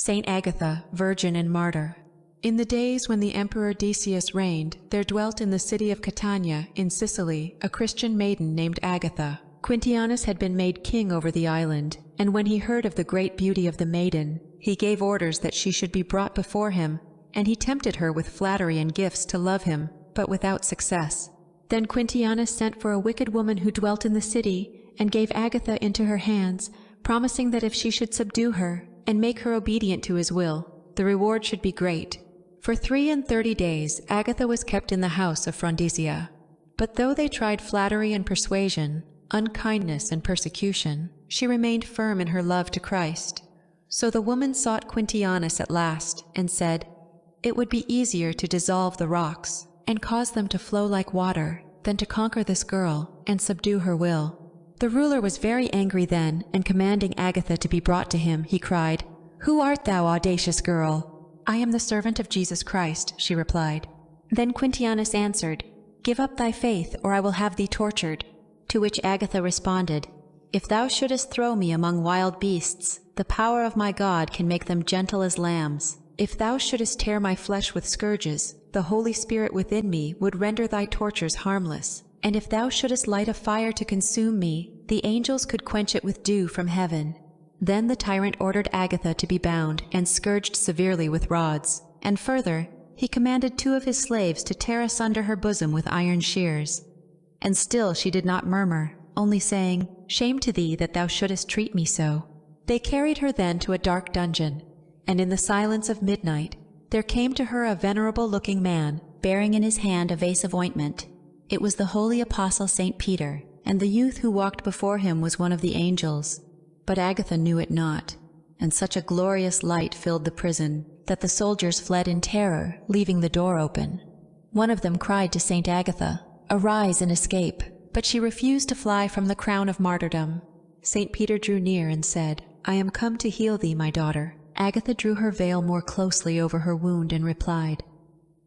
Saint Agatha, Virgin and Martyr. In the days when the Emperor Decius reigned, there dwelt in the city of Catania, in Sicily, a Christian maiden named Agatha. Quintianus had been made king over the island, and when he heard of the great beauty of the maiden, he gave orders that she should be brought before him, and he tempted her with flattery and gifts to love him, but without success. Then Quintianus sent for a wicked woman who dwelt in the city, and gave Agatha into her hands, promising that if she should subdue her, and make her obedient to his will, the reward should be great. For 33 days Agatha was kept in the house of Phronisia. But though they tried flattery and persuasion, unkindness and persecution, she remained firm in her love to Christ. So the woman sought Quintianus at last, and said, "It would be easier to dissolve the rocks, and cause them to flow like water, than to conquer this girl, and subdue her will." The ruler was very angry then, and commanding Agatha to be brought to him, he cried, "Who art thou, audacious girl?" "I am the servant of Jesus Christ," she replied. Then Quintianus answered, "Give up thy faith, or I will have thee tortured." To which Agatha responded, "If thou shouldest throw me among wild beasts, the power of my God can make them gentle as lambs. If thou shouldest tear my flesh with scourges, the Holy Spirit within me would render thy tortures harmless. And if thou shouldest light a fire to consume me, the angels could quench it with dew from heaven." Then the tyrant ordered Agatha to be bound and scourged severely with rods, and further, he commanded 2 of his slaves to tear asunder her bosom with iron shears. And still she did not murmur, only saying, "Shame to thee that thou shouldest treat me so." They carried her then to a dark dungeon, and in the silence of midnight there came to her a venerable-looking man, bearing in his hand a vase of ointment. It was the holy apostle St. Peter, and the youth who walked before him was one of the angels. But Agatha knew it not, and such a glorious light filled the prison that the soldiers fled in terror, leaving the door open. One of them cried to St. Agatha, "Arise and escape," but she refused to fly from the crown of martyrdom. St. Peter drew near and said, "I am come to heal thee, my daughter." Agatha drew her veil more closely over her wound and replied,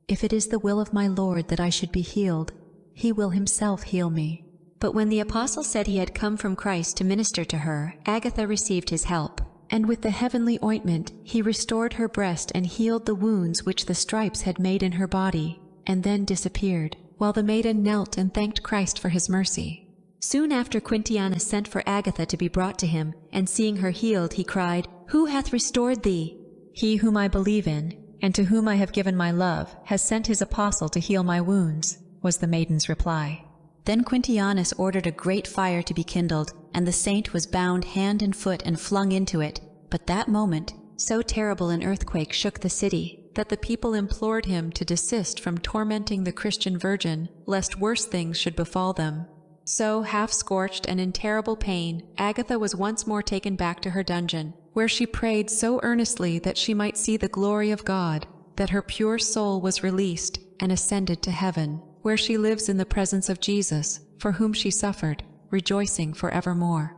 "If it is the will of my Lord that I should be healed, he will himself heal me." But when the apostle said he had come from Christ to minister to her, Agatha received his help, and with the heavenly ointment he restored her breast and healed the wounds which the stripes had made in her body, and then disappeared, while the maiden knelt and thanked Christ for his mercy. Soon after Quintianus sent for Agatha to be brought to him, and seeing her healed, he cried, "Who hath restored thee?" "He whom I believe in, and to whom I have given my love, has sent his apostle to heal my wounds," was the maiden's reply. Then Quintianus ordered a great fire to be kindled, and the saint was bound hand and foot and flung into it. But that moment, so terrible an earthquake shook the city, that the people implored him to desist from tormenting the Christian virgin, lest worse things should befall them. So, half-scorched and in terrible pain, Agatha was once more taken back to her dungeon, where she prayed so earnestly that she might see the glory of God, that her pure soul was released and ascended to heaven, where she lives in the presence of Jesus, for whom she suffered, rejoicing forevermore.